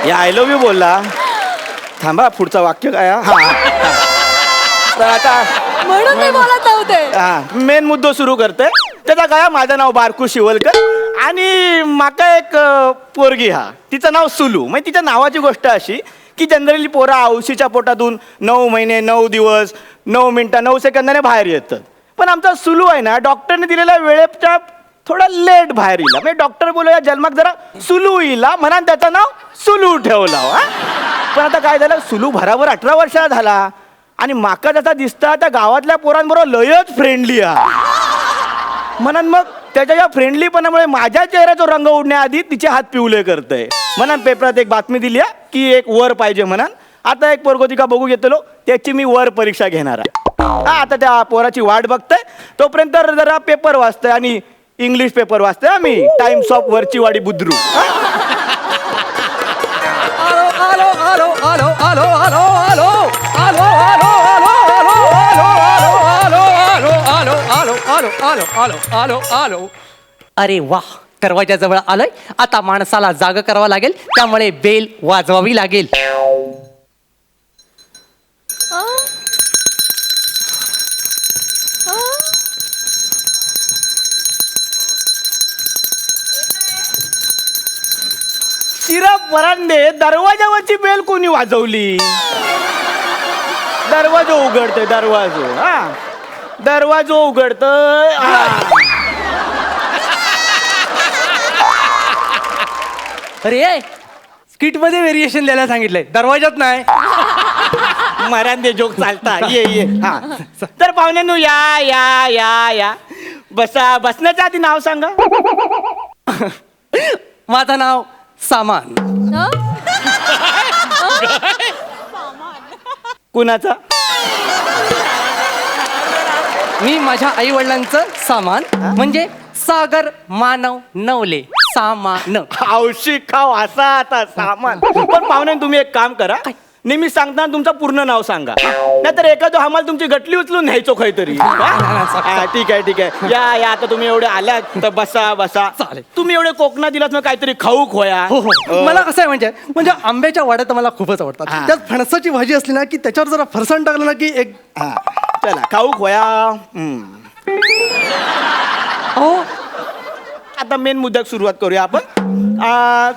या आय लव्ह यू बोलला. थांबा पुढचं वाक्य काय हा. तर आता म्हणून मी बोलत नव्हते. हा मेन मुद्दो सुरू करते. त्याचा काय माझं नाव बारकू शिवलकर आणि माका एक पोरगी हा तिचं नाव सुलू. म्हणजे तिच्या नावाची गोष्ट अशी की जनरली पोरा औशीच्या पोटातून 9 महिने 9 दिवस 9 मिनिटं 9 सेकंदाने बाहेर येतात. पण आमचा सुलू आहे ना डॉक्टरने दिलेल्या वेळेच्या थोडा लेट बाहेर येईल. म्हणजे डॉक्टर बोलूया जन्मात जरा सुलू येईल म्हणून त्याचं नाव सुलू ठेवला. हा पण आता काय झालं सुलू भराभर 18 वर्षाचा झाला आणि माका जसा दिसता त्या गावातल्या पोरांबरोबर लयच फ्रेंडली हा. म्हणून मग त्याच्या या फ्रेंडलीपणामुळे माझ्या चेहऱ्याचा रंग उडण्याआधी तिचे हात पिवले करतंय. म्हणून पेपरात एक बातमी दिली आहे की एक वर पाहिजे म्हणून. आता एक पोरगोतिका बघू घेतलो त्याची मी वर परीक्षा घेणार आहे. हा आता त्या पोराची वाट बघतोय तोपर्यंत जरा पेपर वाचतोय आणि इंग्लिश पेपर वाचतोय आम्ही टाइम्स ऑफ वरची वाडी बुद्रू. अरे वा दरवाजा जवळ आलोय. आता माणसाला जाग करावं लागेल त्यामुळे बेल वाजवावी लागेल. शिरा परांडे दरवाजावरची बेल कोणी वाजवली. दरवाजा उघडतोय दरवाजो. हा दरवाजो उघडतोय. अरे स्किट मध्ये व्हेरिएशन द्यायला सांगितलंय दरवाजात नाही. मरांदे जोक चालता. ये हा तर पाहुण्यांनो या या या या बसा. बसण्याच्या आधी नाव सांगा. माझं नाव सामान. कुणाचा. मी माझ्या आई वडिलांचं सामान म्हणजे सागर मानव नवले सामान. औषध खाव असा आता सामान. पण पाहुण्यांनो तुम्ही एक काम करा नेहमी सांगताना तुमचं पूर्ण नाव सांगा नाहीतर एखादं आम्हाला तुमची गटली उचलून न्यायचो काहीतरी. ठीक आहे या या आता तुम्ही एवढे आलात तर बसा बसा. चालेल. तुम्ही एवढे कोकणात दिलात मग काहीतरी खाऊ खोया. मला कसं आहे म्हणजे आंब्याच्या वाड्या तर मला खूपच आवडतात. त्यात फणसाची भाजी असली ना की त्याच्यावर जरा फरसाण टाकलं ना की एक चला खाऊ खोया. हो आता मेन मुद्द्यात सुरुवात करूया आपण.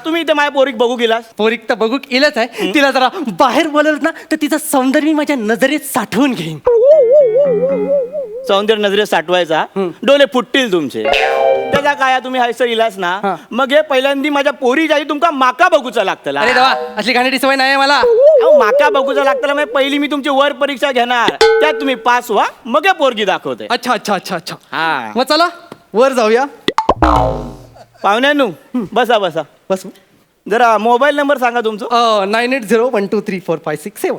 तुम्ही इथे माझ्या पोरीक बघू गेलास. पोरीक तर बघू केलंच आहे. तिला जरा बाहेर बोलवलं ना तर तिचं सौंदर्य माझ्या नजरेत साठवून घेईन. सौंदर्य नजरेत साठवायचा डोले फुटतील तुमचे. त्याचा काय तुम्ही हायसर इलास ना मग हे पहिल्यांदा माझ्या पोरी जाई तुमका माका बघूचा लागतला. अरे देवा असली घाणेरडी सवय नाही मला. माका बघूचा लागतला मग पहिली मी तुमची वर परीक्षा घेणार त्यात तुम्ही पास व्हा मग हे पोरगी दाखवते. अच्छा अच्छा अच्छा अच्छा. हा मग चला वर जाऊया. पाहुण्यांनो बसा बसा बस जरा मोबाईल नंबर सांगा तुमचं. 9801234567.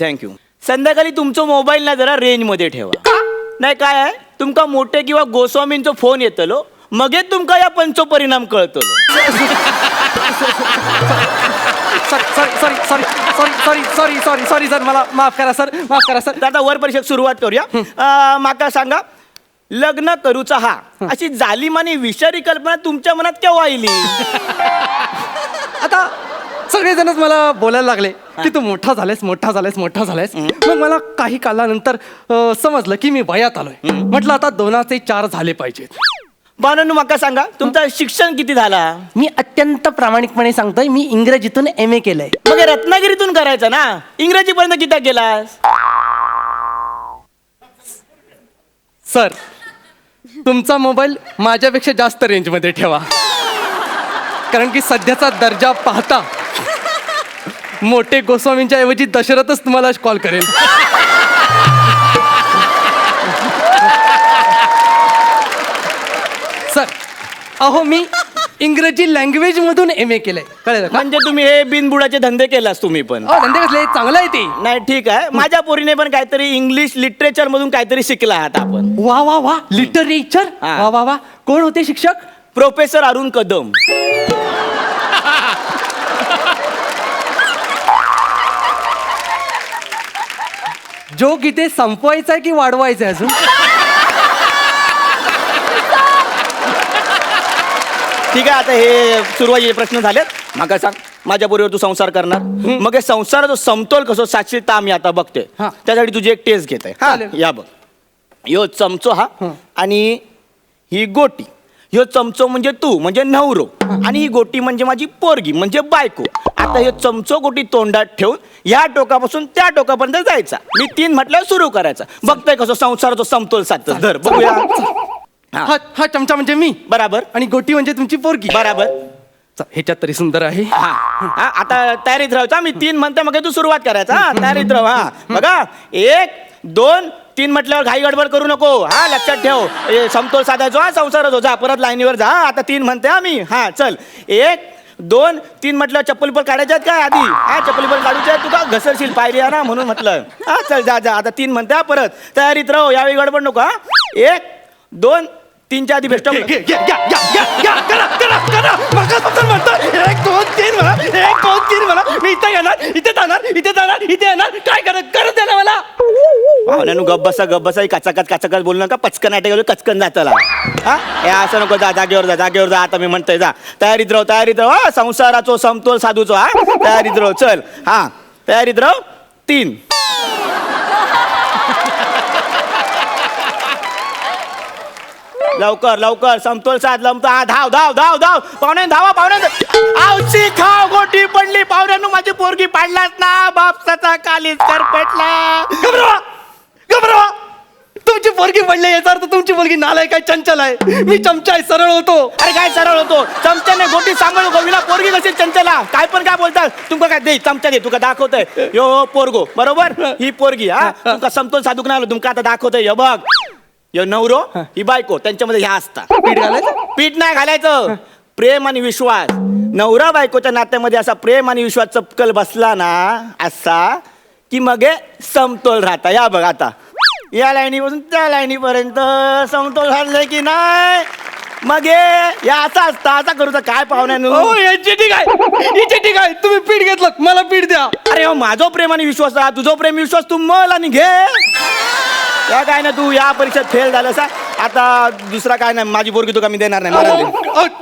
थँक्यू. संध्याकाळी तुमचं मोबाईल ना जरा रेंज मध्ये ठेवा. नाही काय आहे तुमका मोठे किंवा गोस्वामींचो फोन येतलो मगे तुमका या पंचो परिणाम कळतलो. सॉरी सर मला माफ करा सर. आता वर परीक्षेक सुरुवात करूया. माका सांगा लग्न करूचा हा अशी जालिम आणि विषारी कल्पना तुमच्या मनात केव्हा आली? आता सगळेजणच मला बोलायला लागले की तू मोठा झालायस मोठा झालायस मोठा झालायस. मग मला काही कालानंतर समजलं की मी वयात आलोय. म्हटलं आता 2 4 झाले पाहिजेत. बानू माका सांगा, तुमचं शिक्षण किती झाला? मी अत्यंत प्रामाणिकपणे सांगतोय, मी इंग्रजीतून MA केलंय. मग हे रत्नागिरीतून करायचं ना, इंग्रजी पर्यंत किती केलास? सर, तुमचा मोबाईल माझ्यापेक्षा जास्त रेंजमध्ये ठेवा, कारण की सध्याचा दर्जा पाहता मोठे गोस्वामींच्या ऐवजी दशरथच तुम्हाला कॉल करेल. सर, अहो मी इंग्रजी लँग्वेज मधून MA केलंय, कळलं का? म्हणजे तुम्ही हे बिनबुडाचे धंदे केलास तुम्ही पण? धंदे कसले, चांगलं आहे ते. नाही ठीक आहे, माझ्या पोरीने पण काहीतरी इंग्लिश लिटरेचर मधून काहीतरी शिकला आहात आपण. वा वा वा, लिटरेचर. हा. वा वा वा, कोण होते शिक्षक? प्रोफेसर अरुण कदम. जोक इथे संपवायचा आहे की वाढवायचा आहे अजून? ठीक आहे, आता हे सुरुवातीचे प्रश्न झालेत. माका सांग, माझ्या बरोबर तू संसार करणार, मग हे संसाराचा समतोल कसं साक्षीता आम्ही आता बघते. हा. त्यासाठी तुझी एक टेस्ट घेते. हा, चालेल. या बघ, ह्यो चमचो हा, आणि ही गोटी. ह्यो चमचो म्हणजे तू, म्हणजे नवरो, आणि ही गोटी म्हणजे माझी पोरगी, म्हणजे बायको. आता हे चमचो गोटी तोंडात ठेवून या टोकापासून त्या टोकापर्यंत जायचा. मी 3 म्हटल्यावर सुरू करायचा. बघताय कसं संसाराचा समतोल साधतं. धर बघूया. हा हा चमचा म्हणजे मी, बराबर, आणि गोटी म्हणजे तुमची पोरगी. बराबर. ह्याच्यात तरी सुंदर आहे. हा हा, आता तयारीत राहायचा. मी 3 म्हणते, मग तू सुरुवात करायचा. हा, तयारीत राहा. हा बघा, 1 2 3 म्हटल्यावर घाई गडबड करू नको. हा, लक्षात ठेव, समतोल साधायचो. हा, संसारात हो. जा परत लाईनीवर जा. आता 3 म्हणते हा मी. हा, चल 1 2 3 म्हटलं. चप्पल पण काढायच्यात काय आधी? हा, चप्पल पण काढूच्या. तू का घसरशील पायरी ना, म्हणून म्हटलं. हा, चल जा जा. आता 3 म्हणते. हा, परत तयारीत राहो. यावेळी गडबड नको. हा, 1 2 3 च्या आधी बेस्ट. 1 2 3 म्हणा, 1 2 3 म्हणा. मी इथे येणार, इथे जाणार, इथे जाणार, इथे येणार. काय करत द्या ना मला. भावनानु गप बसा. काचाकच बोलू नका. पचकन अटॅक कचकन जातला. हा, हे असं नको. जा जागेवर जा. आता मी म्हणतोय जा. तयारीत राहो. हा, संसाराचो समतोल साधूचो. हा, तयारीत राहो. चल. हा, तयारीत राहो. 3 लवकर समतोल साध. हा, धाव. पाहुणे धावा. आवशी खाव, गोटी पडली. पाहुण्यानु माझी पोरगी पाडलास ना, बापसाचा कालीच कर पेटला. घबरावा, तुमची पोरगी पडली याचा अर्थ तुमची पोरगी नालायक आहे, चंचल आहे. मी चमचा आहे, सरळ होतो. अरे काय सरळ होतो? चमच्याने गोटी सांभाळू गोविला. पोरगी कशी चंचला? काय पण काय बोलतात? तुमका काय दे, चमचा दे. तुका दाखवतोय यो पोरगो, बरोबर? ही पोरगी. हा, तुमका समतोल साधूक नाही आलो. तुमका आता दाखवतोय. यो बघ, यो नवरो, ही बायको. त्यांच्यामध्ये ह्या असता. पीठ घालायचं? पीठ नाही घालायचं. प्रेम आणि विश्वास. नवरा बायकोच्या नात्यामध्ये असा प्रेम आणि विश्वास चपकल बसला ना, असा की मग हे समतोल राहता. या बघ, आता या लाईनीपासून त्या लाईनीपर्यंत समतोल घालले की नाही, मग हे या असा असता. असा करूचा काय पाहुण्यानु? याची ठीक आहे. तुम्ही पीठ घेतलं, मला पीठ द्या. अरे हो, माझो प्रेम आणि विश्वास हा. तुझो प्रेम विश्वास तू मल आणि घे. या काय ना, तू या परीक्षेत फेल झालं सा. आता दुसरा काय नाही, माझी पोरगी तुका मी देणार नाही.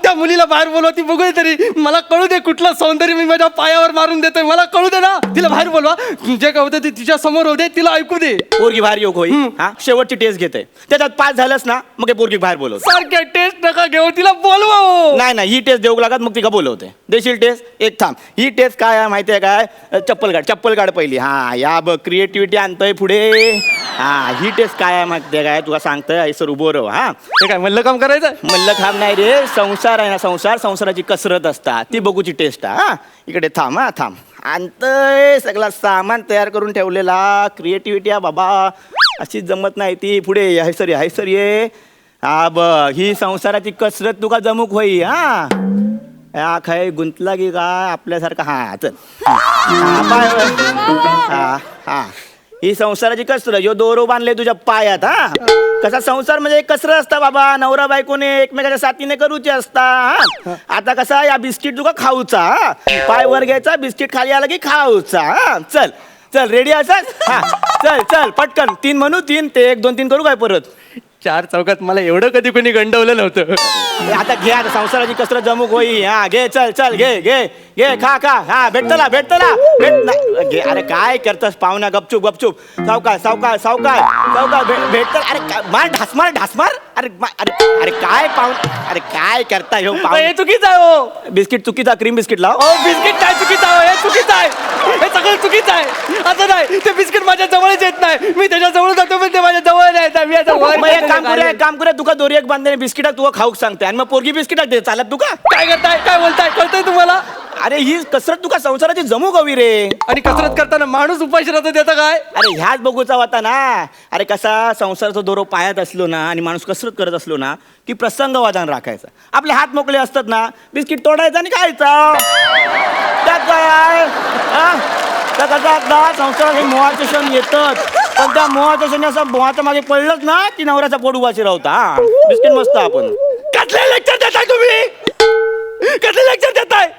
त्या मुलीला बाहेर बोलवा, ती बघू तरी. मला कळू दे कुठलं सौंदर्य मी माझ्या पायावर मारून देतोय. मला कळू दे ना. तिला बाहेर बोलवा. जे काय होतं ते तिच्या समोर होते, तिला ऐकू दे. पोरगी बाहेर योग होई. हा, शेवटची टेस्ट घेते. त्याच्यात पास झालंस ना, मग हे पोरगी बाहेर बोलव. सारख्या टेस्ट नका घेऊ, तिला बोलवा. नाही, ही टेस्ट देऊ लागत, मग तिका बोलवते. देशील टेस्ट? एक थांब. ही टेस्ट काय आहे माहिती आहे काय? चप्पल काढ पहिली. हा, या बघ, क्रिएटिव्हिटी आणतोय पुढे. हा, ही टेस्ट काय आहे माहिती आहे काय? तुला सांगतोय, ऐसर उभं राह. हा, हे काय मल्ल काम करायचं? मल्ल थांब नाही रे, संसार आहे ना, संसाराची कसरत असता, ती बघूची टेस्ट. हा, इकडे थांब. हा, थांब. आणतोय सगळा सामान तयार करून ठेवलेला. क्रिएटिव्हिटी हा बाबा, अशी जमत नाही ती. पुढे हायसर ये. हा बघ, ही संसाराची कसरत तुका जमूक होई. हा, या खाय गुंतला की काय आपल्यासारखा. हा, चल. हा, ही संसाराची कसरत. यो दोरो बांधले तुझ्या पायात. हा, कसा संसार म्हणजे एक कसरत असता बाबा. नवरा बायकोने एकमेकाच्या साथीने करूची असता. हा, आता कसा या बिस्किट तुका खाऊचा. हा, पाय वर घ्यायचा, बिस्किट खाली आला की खाऊचा. हा, चल रेडी असं. हा, चल पटकन 3 म्हणू. 3 ते 1 2 3 करू काय परत? 4 चौकात मला एवढं कधी कोणी गंडवलं नव्हतं. आता घे, आता संसाराची कसरत जमूक होई. हा घे, चल चल घे घे घे, खा खा. हा भेटतला घे. अरे काय करतस पाहुणा, गपचूप गपचूप, सावकाश सावकाश सावकाश सावकाश. भेटत. अरे मार ढासमार. अरे अरे काय अरे काय करता ह्यो हे चुकीचं आहे हो. बिस्किट चुकीचा, क्रीम बिस्किट लाव. बिस्किट काय चुकीचं आहे? हे चुकीचं आहे, हे सगळं चुकीचं आहे. असं नाही, ते बिस्किट माझ्या जवळच येत नाही. मी त्याच्या जवळ जातो पण ते माझ्या जवळ नाही येत. मी आता वर मग एक काम करूया, तुका दोरी एक बांधणे बिस्किट तुला खाऊक सांगते आणि मग पोरगी बिस्किट दे. चालत तुका? काय करताय, काय बोलताय, कळतंय तुम्हाला? अरे ही कसरत तुका संसाराची जमू गवी रे. आणि कसरत करताना माणूस उपाशी राहतो त्याचं काय? अरे ह्याच बघूचा होता ना. अरे कसा संसाराचा दोरो पायात असलो ना आणि माणूस कसरत करत असलो ना की प्रसंगवादान राखायचा. आपले हात मोकळे असतात ना, बिस्किट तोडायचं आणि खायचं. त्यात काय आहे? त्या कसा संसारात हे मोहाचे क्षण येतात, पण त्या मोहाच्या क्षणी असं मोहाच्या मागे पडलंच ना की नवऱ्याचा पोट उभाशी राहता. बिस्किट मस्त आपण. कसले लेक्चर देताय तुम्ही? कसले लेक्चर देताय?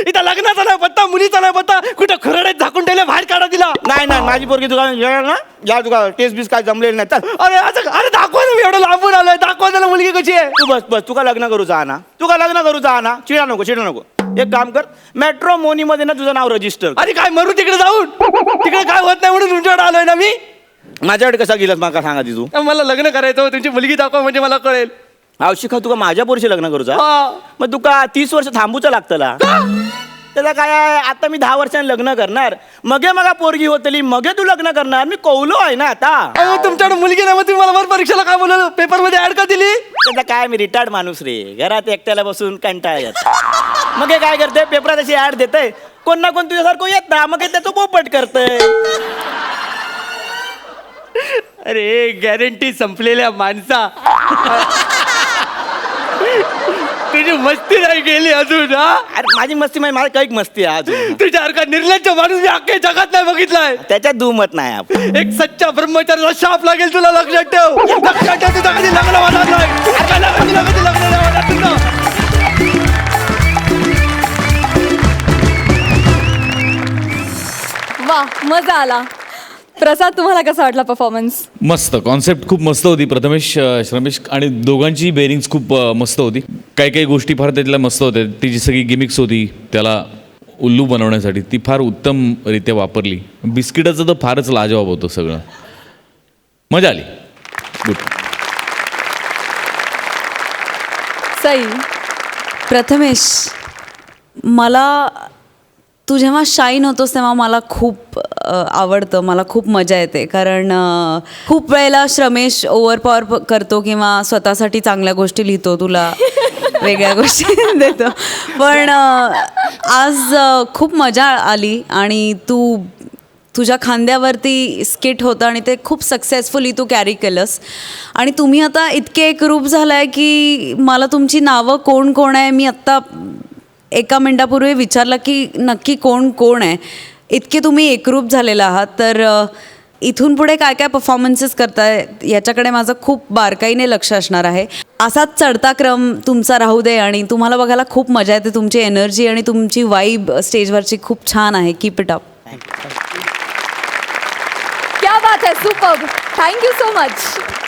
इथं लग्नाचा नाही पत्ता, मुलीचा नाही पत्ता, कुठं खरडे झाकून ठेवले, बाहेर काढा दिला. नाही माझी पोरगी तुला ना या तुका टेस्ट बीस काय जमलेलं नाही. चल अरे असं, अरे दाखवा ना, मी एवढं लांबून आलोय, दाखवा त्याला मुलगी कशी आहे. तू बस तुका लग्न करू जा ना, चिडा नको. एक काम कर, मॅट्रोमोनी मध्ये ना तुझं नाव रजिस्टर. अरे काय मरू तिकडे जाऊन, तिकडे काय होत नाही म्हणून तुमच्याकडे आलोय ना मी. माझ्याकडे कसा गेलास माका सांगा ती तू. मला लग्न करायचं, तुमची मुलगी दाखवा म्हणजे मला कळेल. आवशिका तुका माझ्या पोरीशी लग्न करूचा. हा. मग तुका 30 वर्ष थांबूचं लागतला. त्याला काय आहे, आता मी 10 वर्षांनी लग्न करणार, मगे मला पोरगी होतली, मगे तू लग्न करणार. मी कौलो आहे ना आता. अहो तुमच्याकडे मुलगी नाही, मग तुम्ही मला वर परीक्षेला काय बोलवलं, पेपर मध्ये ऍड का दिली? त्याचा काय, मी रिटायर्ड माणूस रे, घरात एकट्याला बसून कंटाळा येत. मग काय करते, पेपरात अशी ऍड देते, कोण ना कोण तुझ्यासारखं येत ना, मग त्याचं पोपट करतंय. अरे गॅरंटी संपलेल्या माणसा, तुझी मस्ती नाही गेली अजून. हा, अरे माझी मस्ती माझी काही मस्ती आहे अजून. तुझ्यासारखा निर्लज्ज माणूस मी अख्ख्या जगात नाही बघितलाय. त्याच्यात दुमत नाही आपण. एक सच्चा ब्रह्मचार्याला शाप लागेल तुला, लक्षात ठेव. लक्षात ठेव, तुझं कधी लग्न होणार नाही. कधी लग्न नाही होणार तुझं. वा, मजा आला. प्रसाद, तुम्हाला कसा वाटला परफॉर्मन्स? मस्त, कॉन्सेप्ट खूप मस्त होती. प्रथमेश, श्रमेश आणि दोघांची बेरिंग्स खूप मस्त होती. काही गोष्टी फार त्यातल्या मस्त होत्या. ती जी सगळी गिमिक्स होती त्याला उल्लू बनवण्यासाठी, ती फार उत्तमरित्या वापरली. बिस्किटाचं तर फारच लाजवाब होतं सगळं. मजा आली. गुड. सई, प्रथमेश, मला तू जेव्हा शाईन होतोस तेव्हा मला खूप आवडतं, मला खूप मजा येते. कारण खूप वेळेला श्रमेश ओव्हरपॉवर करतो किंवा स्वतःसाठी चांगल्या गोष्टी लिहितो, तुला वेगळ्या गोष्टी देतो. पण आज खूप मजा आली आणि तुझ्या खांद्यावरती स्किट होतं आणि ते खूप सक्सेसफुली तू कॅरी केलंस. आणि तुम्ही आता इतके एकरूप झालं आहे की मला तुमची नावं कोण कोण आहे, मी आत्ता एका मिनटापूर्वी विचारलं की नक्की कोण कोण आहे. इतके तुम्ही एकरूप झालेला आहात. तर इथून पुढे काय काय परफॉर्मन्सेस करताय याच्याकडे माझं खूप बारकाईने लक्ष असणार आहे. असाच चढता क्रम तुमचा राहू दे आणि तुम्हाला बघायला खूप मजा येते. तुमची एनर्जी आणि तुमची वाईब स्टेजवरची खूप छान आहे. Keep it up. क्या बात है, सुपर्ब. Thank you so much.